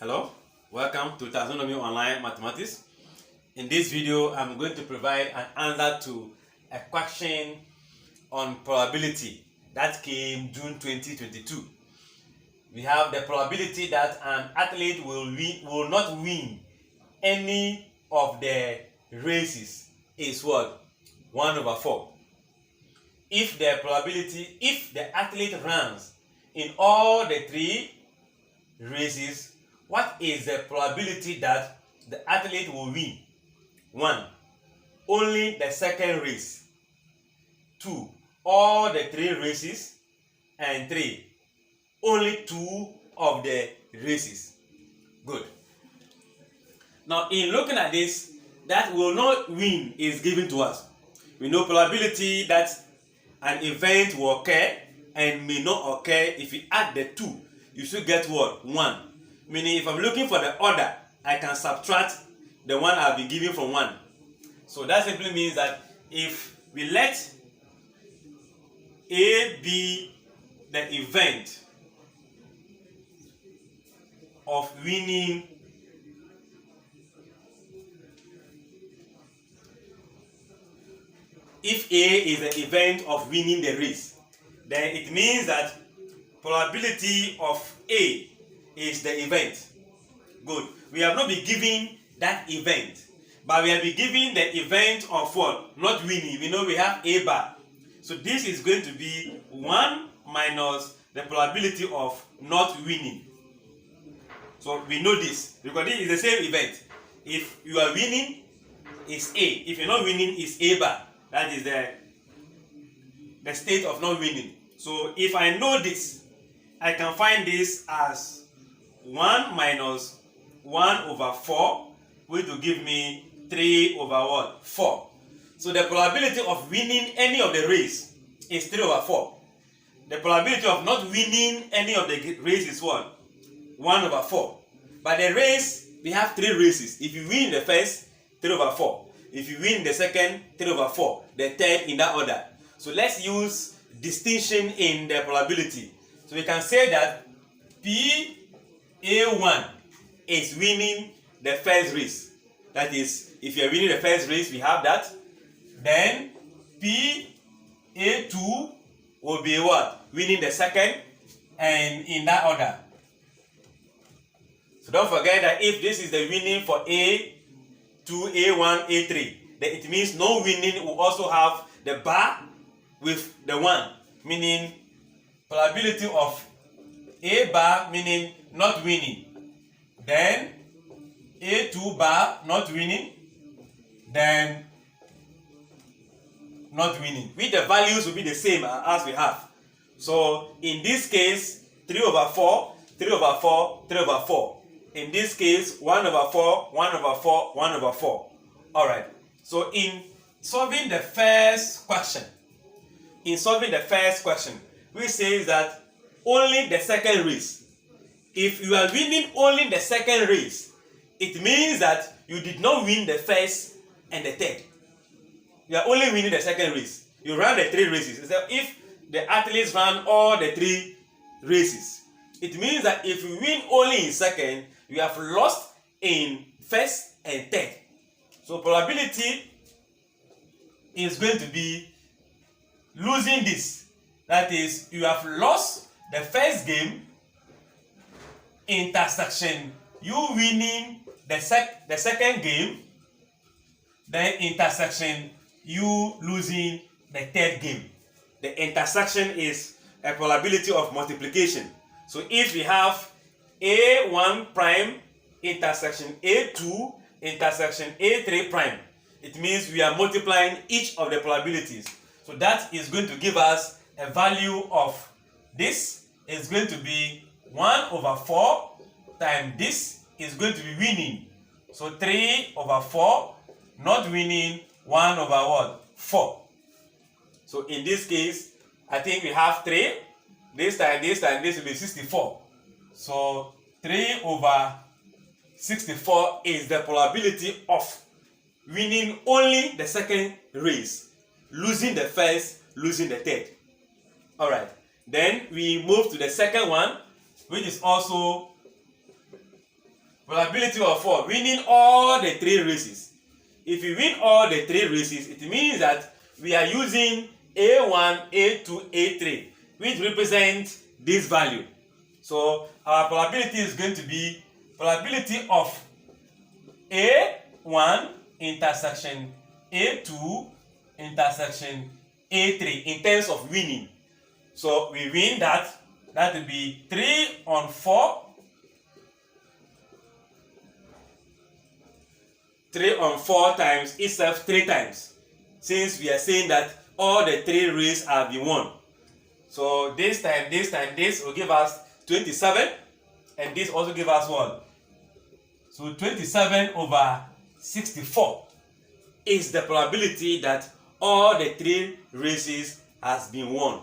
Hello, welcome to Taxonomy Online Mathematics. In this video, I'm going to provide an answer to a question on probability that came June 2022. We have the probability that an athlete will not win any of the races is what? 1/4. If the athlete runs in all the 3 races, what is the probability that the athlete will win? 1. Only the second race. 2. All the 3 races. And 3. Only 2 of the races. Good. Now, in looking at this, that will not win is given to us. We know probability that an event will occur and may not occur. If we add the 2, you should get what? 1. Meaning, if I'm looking for the order, I can subtract the one I've been given from 1. So that simply means that if we let A be the event of winning if A is the event of winning the race, then it means that probability of A is the event. Good. We have not been given that event, but we have been given the event of what? Not winning. We know we have A bar. So this is going to be 1 minus the probability of not winning. So we know this because this is the same event. If you are winning, it's A. If you're not winning, it's A bar. That is the state of not winning. So if I know this, I can find this as 1 minus 1/4, which will give me 3/4. So the probability of winning any of the race is 3/4. The probability of not winning any of the race is what? 1/4. But the race, we have 3 races. If you win the first, 3/4. If you win the second, 3/4. The third in that order. So let's use distinction in the probability. So we can say that PA1 is winning the first race. That is, if you are winning the first race, we have that. Then PA2 will be what? Winning the second, and in that order. So don't forget that if this is the winning for A2, A1, A3, then it means no winning will also have the bar with the 1, meaning probability of A bar meaning not winning, then A2 bar not winning, then not winning, with the values will be the same as we have. So in this case, 3/4, 3/4, 3/4. In this case, 1/4, 1/4, 1/4. Alright. So in solving the first question, we say that only the second race. If you are winning only the second race, it means that you did not win the first and the third. You are only winning the second race. You ran the 3 races. So if the athletes ran all the 3 races, it means that if you win only in second, you have lost in first and third. So probability is going to be losing this. That is, you have lost the first game, intersection you winning the second game, then intersection you losing the third game. The intersection is a probability of multiplication. So if we have A1 prime intersection A2 intersection A3 prime, it means we are multiplying each of the probabilities. So that is going to give us a value of this is going to be 1/4 times this is going to be winning. So 3/4, not winning 1/4. So in this case, I think we have 3. This time this will be 64. So 3/64 is the probability of winning only the second race, losing the first, losing the third. Alright, then we move to the second one, which is also Probability of what? Winning all the 3 races. If you win all the 3 races, it means that we are using A1, A2, A3, which represent this value. So our probability is going to be probability of A1 intersection A2 intersection A3 in terms of winning. So we win that will be 3 on 4. 3 on 4 times itself 3 times, since we are saying that all the 3 races have been won. So this will give us 27, and this also give us 1. So 27 over 64 is the probability that all the 3 races has been won.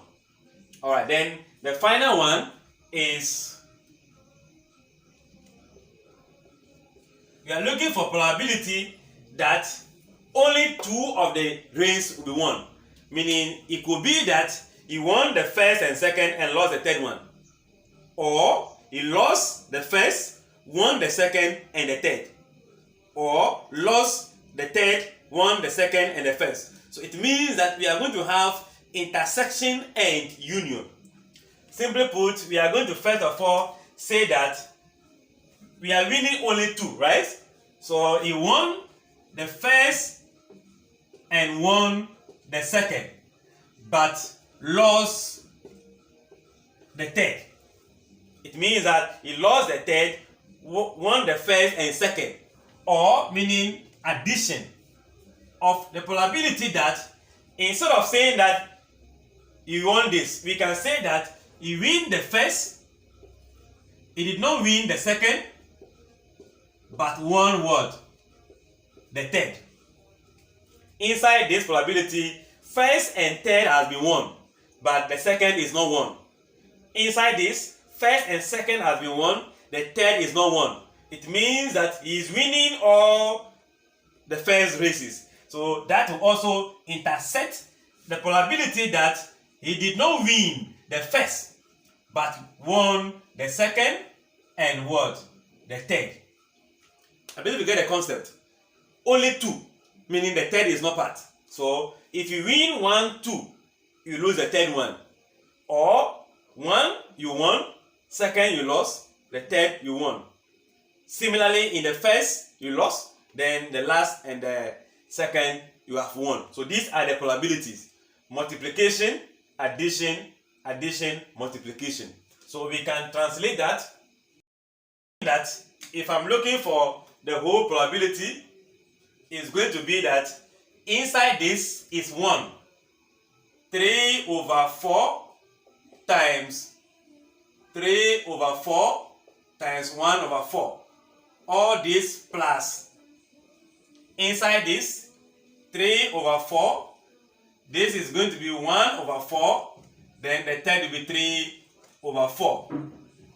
Alright, then the final one is we are looking for probability that only 2 of the races will be won. Meaning it could be that you won the first and second and lost the third one. Or you lost the first, won the second and the third. Or lost the third, won the second and the first. So it means that we are going to have intersection and union. Simply put, we are going to first of all say that we are winning only 2, right? So he won the first and won the second, but lost the third. It means that he lost the third, won the first and second, or meaning addition of the probability that instead of saying that he won this, we can say that he win the first, he did not win the second, but won what? The third. Inside this probability, first and third has been won, but the second is not won. Inside this, first and second has been won, the third is not won. It means that he is winning all the first races. So that will also intersect the probability that he did not win the first, but won the second and what? The third. I believe you get the concept. Only 2, meaning the third is not part. So if you win 1, 2, you lose the third one. Or 1, you won, second you lost, the third you won. Similarly, in the first you lost, then the last and the second you have won. So these are the probabilities: multiplication, addition, addition, multiplication. So we can translate that if I'm looking for the whole probability, is going to be that inside this is 1. 3 over 4 times 3 over 4 times 1 over 4. All this plus inside this 3 over 4. This is going to be 1 over 4. Then the third will be 3 over 4.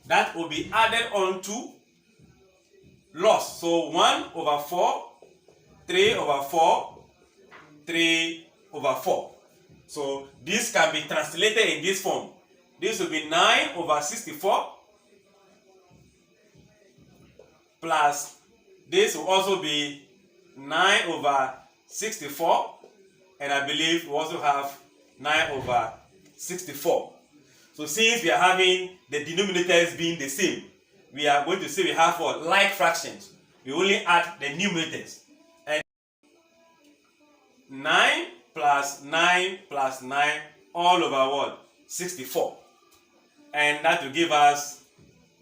That will be added on to loss. So 1 over 4, 3 over 4, 3 over 4. So this can be translated in this form. This will be 9 over 64 plus this will also be 9 over 64, and I believe we also have 9 over 64. So since we are having the denominators being the same, we are going to say we have what? Like fractions. We only add the numerators. And 9 plus 9 plus 9 all over what? 64. And that will give us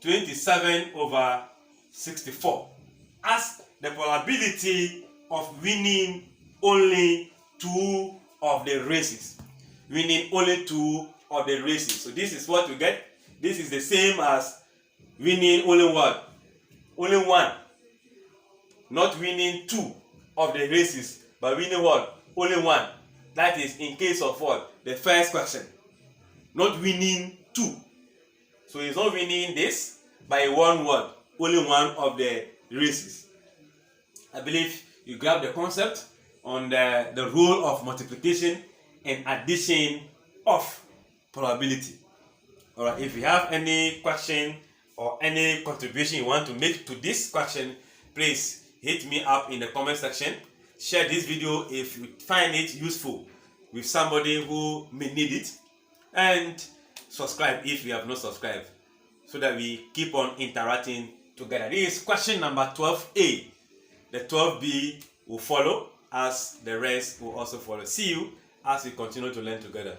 27 over 64 as the probability of winning only 2 of the races. Winning only 2 of the races. So this is what we get. This is the same as winning only what? Only 1. Not winning 2 of the races, but winning what? Only 1. That is in case of what? The first question. Not winning 2. So he's not winning this by 1 word. Only 1 of the races. I believe you grab the concept on the rule of multiplication and addition of probability. Alright, if you have any question or any contribution you want to make to this question, please hit me up in the comment section. Share this video if you find it useful with somebody who may need it, and subscribe if you have not subscribed, so that we keep on interacting together. This is question number 12A. The 12B will follow, as the rest will also follow. See you as we continue to learn together.